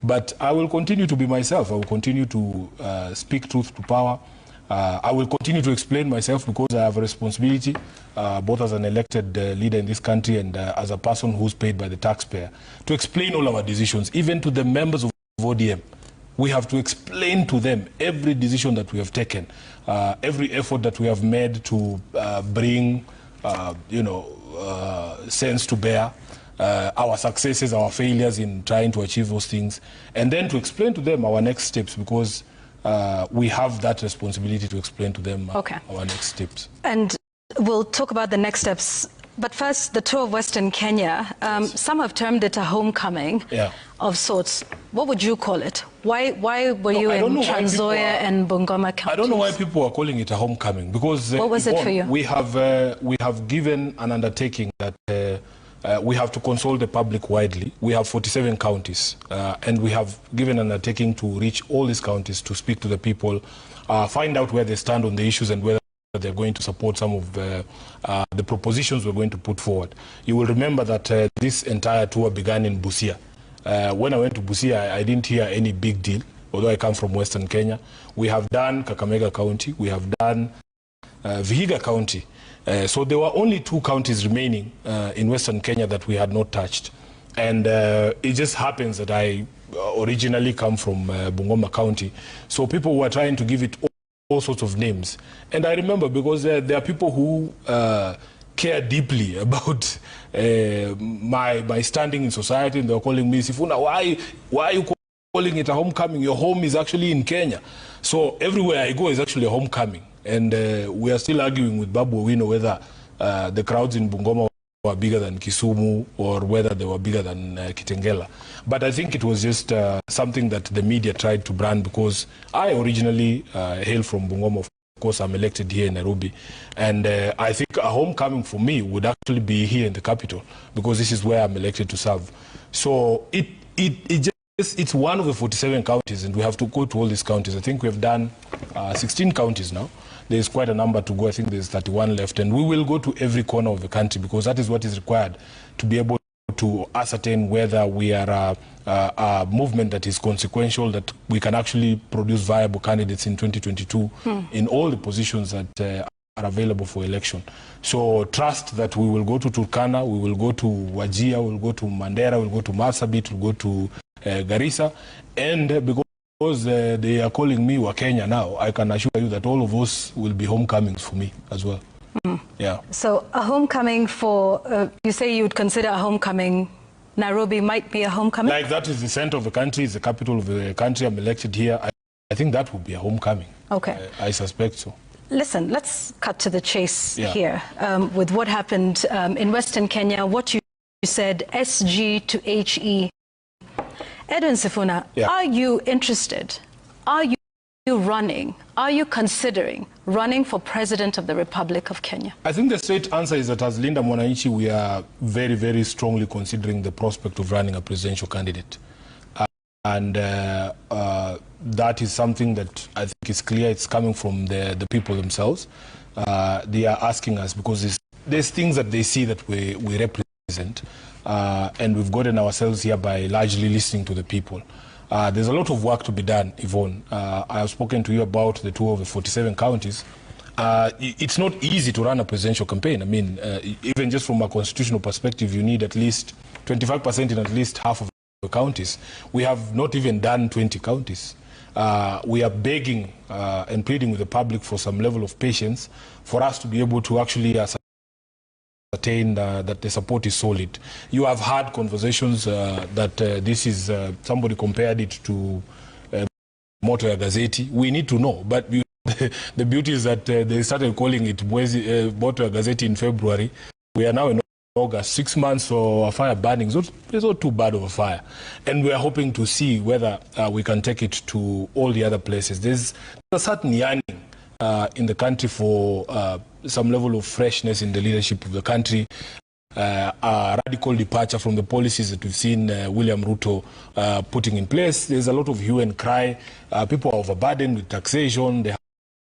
But I will continue to be myself. I will continue to speak truth to power. I will continue to explain myself because I have a responsibility, both as an elected leader in this country and as a person who's paid by the taxpayer, to explain all our decisions, even to the members of ODM. We have to explain to them every decision that we have taken, every effort that we have made to bring, sense to bear, our successes, our failures in trying to achieve those things, and then to explain to them our next steps, because we have that responsibility to explain to them our next steps. And we'll talk about the next steps. But first, the tour of Western Kenya, some have termed it a homecoming of sorts. What would you call it? Why were you in Trans Nzoia and Bungoma counties? I don't know why people are calling it a homecoming, because what was it for you? We have given an undertaking that we have to consult the public widely. We have 47 counties, and we have given an undertaking to reach all these counties to speak to the people, find out where they stand on the issues and whether they're going to support some of the propositions we're going to put forward. You will remember that this entire tour began in Busia. When I went to Busia, I didn't hear any big deal, although I come from Western Kenya. We have done Kakamega County, we have done Vihiga County. So there were only 2 counties remaining in Western Kenya that we had not touched. And it just happens that I originally come from Bungoma County. So people were trying to give it all sorts of names. And I remember, because there are people who care deeply about my standing in society, and they were calling me, Sifuna, why are you calling it a homecoming? Your home is actually in Kenya. So everywhere I go is actually a homecoming. And we are still arguing with Babu Owino whether the crowds in Bungoma were bigger than Kisumu or whether they were bigger than Kitengela. But I think it was just something that the media tried to brand, because I originally hail from Bungoma. Of course, I'm elected here in Nairobi. And I think a homecoming for me would actually be here in the capital, because this is where I'm elected to serve. So it's one of the 47 counties, and we have to go to all these counties. I think we've done 16 counties now. There's quite a number to go. I think there's 31 left, and we will go to every corner of the country, because that is what is required to be able to ascertain whether we are a movement that is consequential, that we can actually produce viable candidates in 2022 in all the positions that are available for election. So trust that we will go to Turkana, we will go to Wajir, we will go to Mandera, we will go to Marsabit, we will go to Garissa, and because they are calling me Wakenya now, I can assure you that all of us will be homecomings for me as well. Yeah. So a homecoming for, you say you would consider a homecoming, Nairobi might be a homecoming? Like that is the center of the country, it's the capital of the country, I'm elected here. I think that would be a homecoming. Okay. I suspect so. Listen, let's cut to the chase here with what happened in Western Kenya, what you said, SG to HE. Edwin Sifuna, are you interested? Are you running? Are you considering running for President of the Republic of Kenya? I think the straight answer is that as Linda Mwananchi, we are very, very strongly considering the prospect of running a presidential candidate. And that is something that I think is clear. It's coming from the people themselves. They are asking us because there's things that they see that we represent. And we've gotten ourselves here by largely listening to the people. There's a lot of work to be done, Yvonne. I have spoken to you about the tour of the 47 counties. It's not easy to run a presidential campaign. I mean, even just from a constitutional perspective, you need at least 25% in at least half of the counties. We have not even done 20 counties. We are begging and pleading with the public for some level of patience for us to be able to actually attain that the support is solid. You have had conversations that this is, somebody compared it to Moto ya Gazeti. We need to know, but the beauty is that they started calling it Moto ya Gazeti in February. We are now in August, 6 months for a fire burning. It's not too bad of a fire. And we are hoping to see whether we can take it to all the other places. There's a certain yearning in the country for some level of freshness in the leadership of the country, a radical departure from the policies that we've seen William Ruto putting in place. There's a lot of hue and cry. People are overburdened with taxation. They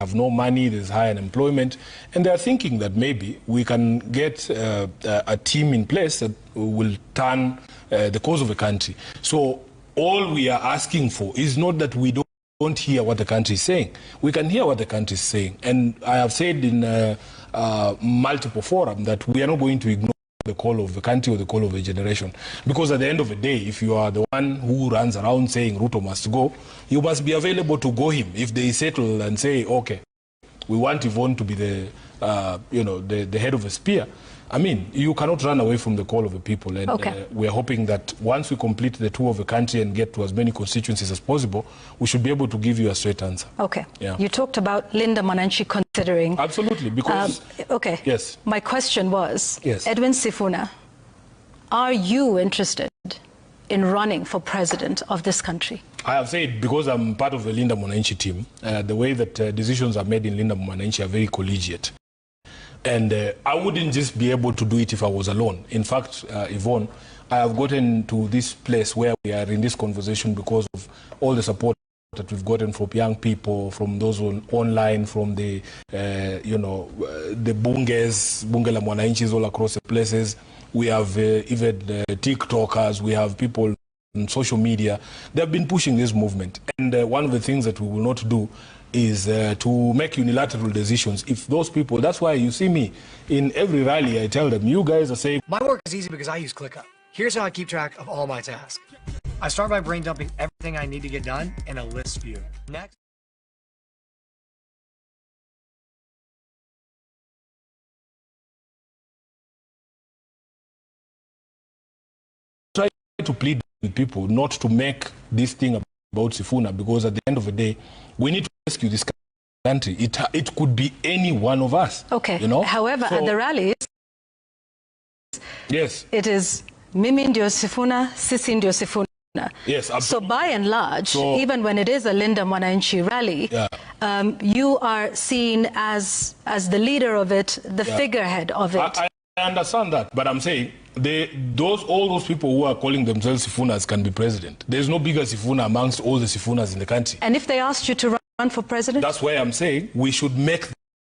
have no money. There's high unemployment. And they're thinking that maybe we can get a team in place that will turn the course of the country. So all we are asking for is not that we don't hear what the country is saying. We can hear what the country is saying. And I have said in multiple forums that we are not going to ignore the call of the country or the call of a generation. Because at the end of the day, if you are the one who runs around saying Ruto must go, you must be available to go him. If they settle and say, okay, we want Yvonne to be the head of a spear, I mean, you cannot run away from the call of the people. And we are hoping that once we complete the tour of the country and get to as many constituencies as possible, we should be able to give you a straight answer. Okay. Yeah. You talked about Linda Mwananchi considering. Absolutely, because... okay. Yes. My question was, yes. Edwin Sifuna, are you interested in running for president of this country? I have said, because I'm part of the Linda Mwananchi team, the way that decisions are made in Linda Mwananchi are very collegiate. And I wouldn't just be able to do it if I was alone. In fact, Yvonne, I have gotten to this place where we are in this conversation because of all the support that we've gotten from young people, from those online, from the, the Bungela Mwananchis all across the places. We have even TikTokers, we have people on social media. They've been pushing this movement. And one of the things that we will not do is to make unilateral decisions. If those people, that's why you see me in every rally, I tell them, you guys are saying... My work is easy because I use ClickUp. Here's how I keep track of all my tasks. I start by brain dumping everything I need to get done in a list view. Next. Try to plead with people not to make this thing about Sifuna, because at the end of the day, we need to rescue this country. It could be any one of us. Okay. You know? However, at the rallies, yes, it is Mimi ndio Sifuna, Sisi ndio Sifuna. Yes, absolutely. So by and large, even when it is a Linda Mwananchi rally, you are seen as the leader of it, the figurehead of it. I understand that, but I'm saying all those people who are calling themselves Sifunas can be president. There's no bigger Sifuna amongst all the Sifunas in the country. And if they asked you to run for president? That's why I'm saying we should make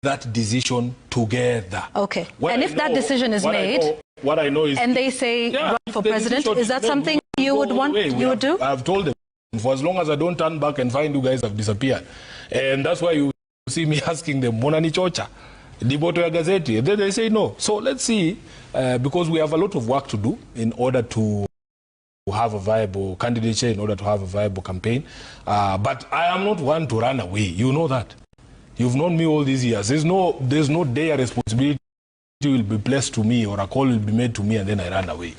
that decision together. Okay. And if that decision is made, what I know is, and they say run for president, is that something you would want, you would do? I've told them, for as long as I don't turn back and find you guys have disappeared. And that's why you see me asking them, Monani Chocha, Diboto ya Gazeti, and then they say no. So let's see, because we have a lot of work to do in order to have a viable candidature, in order to have a viable campaign. But I am not one to run away. You know that. You've known me all these years. There's no day a responsibility will be placed to me or a call will be made to me and then I run away.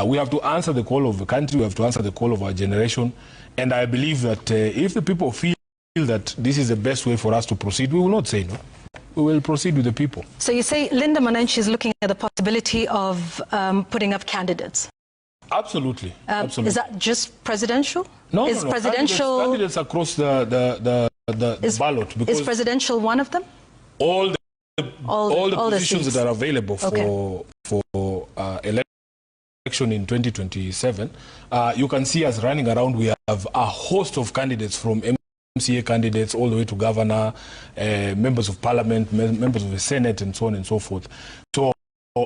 We have to answer the call of the country. We have to answer the call of our generation. And I believe that if the people feel that this is the best way for us to proceed, we will not say no. We will proceed with the people. So you say Linda Mwananchi is looking at the possibility of putting up candidates? Absolutely. Absolutely. Is that just presidential? No, is no. Presidential candidates across the ballot. Is presidential one of them? All the positions that are available for election in 2027, you can see us running around. We have a host of candidates, from MCA candidates all the way to governor, members of parliament, members of the Senate, and so on and so forth. So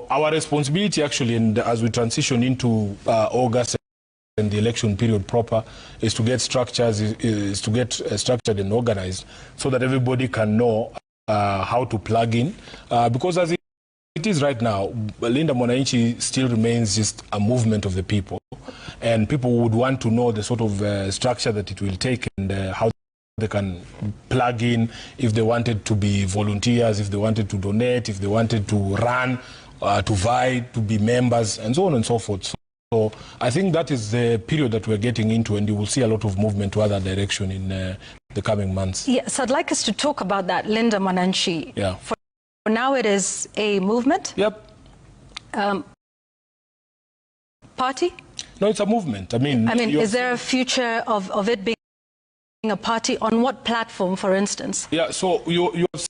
our responsibility actually, and as we transition into August and the election period proper, is to get structures, is to get structured and organized so that everybody can know how to plug in. Because as it is right now, Linda Mwananchi still remains just a movement of the people, and people would want to know the sort of structure that it will take and how they can plug in, if they wanted to be volunteers, if they wanted to donate, if they wanted to run, to vie, to be members, and so on and so forth. So I think that is the period that we're getting into, and you will see a lot of movement to other direction in the coming months. Yes, I'd like us to talk about that, Linda Mwananchi. Yeah. For now it is a movement? Yep. Party? No, it's a movement. I mean, is there a future of it being a party? On what platform, for instance? Yeah, so you have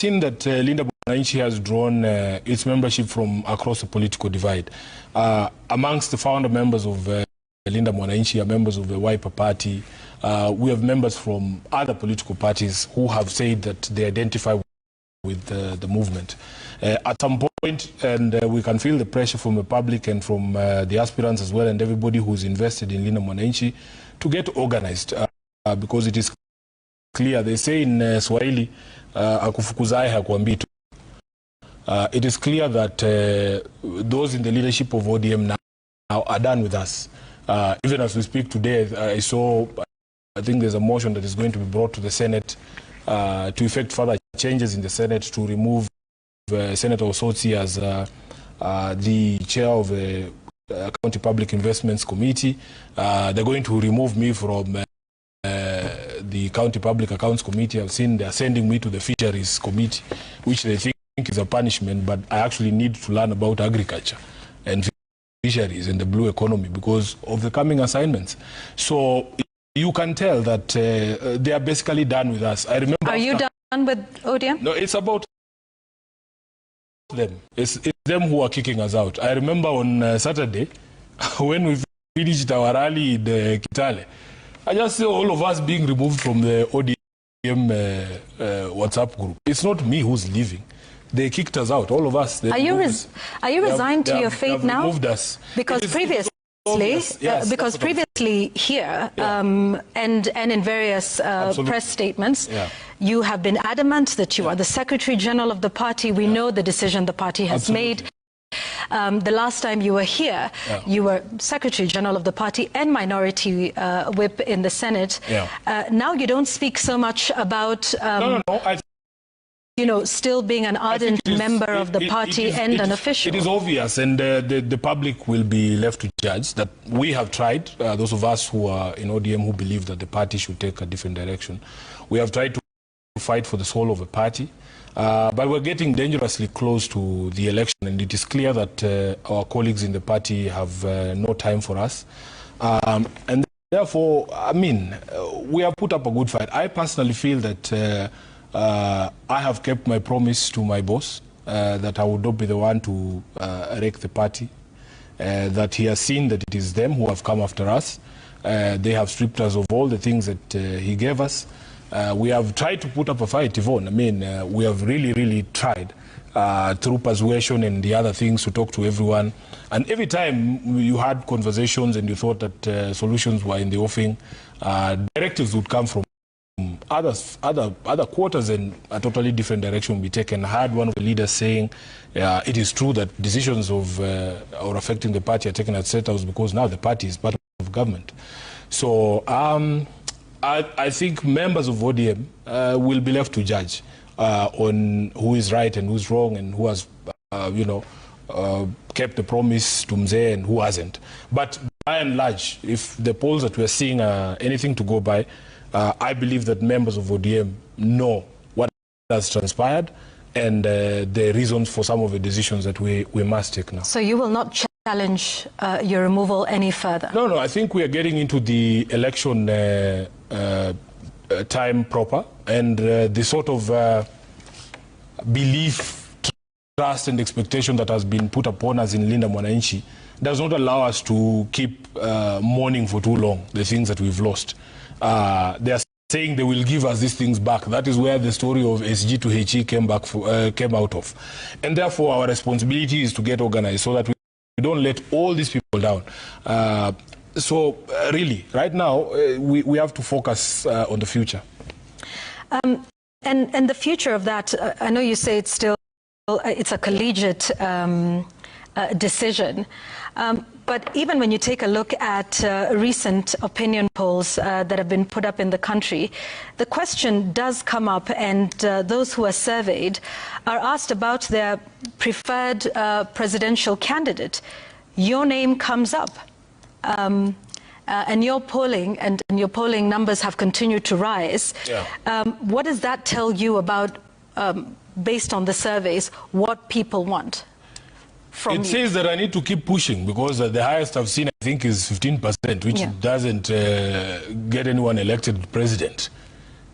seen that Linda Mwananchi has drawn its membership from across the political divide. Amongst the founder members of Linda Mwananchi are members of the Wiper Party. We have members from other political parties who have said that they identify with the movement. At some point, and we can feel the pressure from the public and from the aspirants as well, and everybody who's invested in Linda Mwananchi to get organized, because it is clear. They say in Swahili, akufukuzai hakuambii tu. It is clear that those in the leadership of ODM now are done with us. Even as we speak today, I think there's a motion that is going to be brought to the Senate to effect further changes in the Senate to remove Senator Osotsi as the chair of the County Public Investments Committee. They're going to remove me from the County Public Accounts Committee. I've seen they're sending me to the Fisheries Committee, which they think is a punishment, but I actually need to learn about agriculture and fisheries and the blue economy because of the coming assignments. So you can tell that they are basically done with us. I remember. Are you done with ODM? No, it's about them. It's them who are kicking us out. I remember on Saturday when we finished our rally in Kitale, I just saw all of us being removed from the ODM WhatsApp group. It's not me who's leaving. They kicked us out, all of us. Are you resigned to your fate now? Removed us. Because previously, here and in various press statements, you have been adamant that you are the Secretary General of the party. We know the decision the party has made. The last time you were here, you were Secretary General of the party and Minority Whip in the Senate. Now you don't speak so much about still being an ardent member of the party and an official. It is obvious, and the public will be left to judge that we have tried, those of us who are in ODM who believe that the party should take a different direction. We have tried to fight for the soul of a party, but we're getting dangerously close to the election, and it is clear that our colleagues in the party have no time for us. And therefore, I mean, we have put up a good fight. I personally feel that I have kept my promise to my boss that I would not be the one to wreck the party, that he has seen that it is them who have come after us. They have stripped us of all the things that he gave us. We have tried to put up a fight, Yvonne. I mean, we have really tried through persuasion and the other things to talk to everyone. And every time you had conversations and you thought that solutions were in the offing, directives would come from other quarters and a totally different direction will be taken. I had one of the leaders saying it is true that decisions of or affecting the party are taken at State House because now the party is part of government. So I think members of ODM will be left to judge on who is right and who's wrong and who has kept the promise to Mzee and who hasn't. But by and large, if the polls that we're seeing are anything to go by, I believe that members of ODM know what has transpired and the reasons for some of the decisions that we must take now. So you will not challenge your removal any further? No, I think we are getting into the election time proper, and the sort of belief, trust and expectation that has been put upon us in Linda Mwananchi does not allow us to keep mourning for too long the things that we've lost. They are saying they will give us these things back. That is where the story of SG to HE came out of. And therefore our responsibility is to get organized so that we don't let all these people down. So really, right now, we have to focus on the future. And the future of that, I know you say it's a collegiate decision. But even when you take a look at recent opinion polls that have been put up in the country, the question does come up, and those who are surveyed are asked about their preferred presidential candidate. Your name comes up, and your polling and your polling numbers have continued to rise. What does that tell you about, based on the surveys, what people want? It says that I need to keep pushing because the highest I've seen, I think, is 15%, which doesn't get anyone elected president.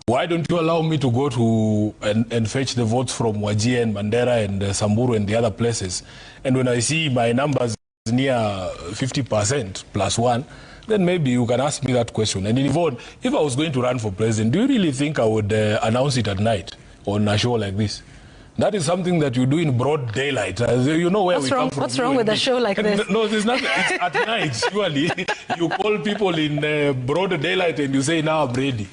Why don't you allow me to go to and fetch the votes from Wajir and Mandera and Samburu and the other places? And when I see my numbers near 50% plus one, then maybe you can ask me that question. And Yvonne, if I was going to run for president, do you really think I would announce it at night on a show like this? That is something that you do in broad daylight. You know where come from. What's wrong with a show like this? No, there's nothing. It's at night, surely. You call people in broad daylight and you say, now I'm ready.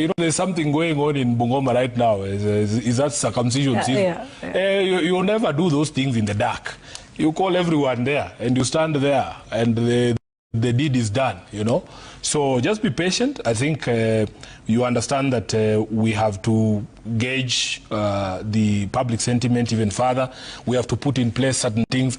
You know, there's something going on in Bungoma right now. Is that circumcision season? You'll never do those things in the dark. You call everyone there and you stand there and the deed is done, you know. So just be patient. I think you understand that we have to gauge the public sentiment even further. We have to put in place certain things.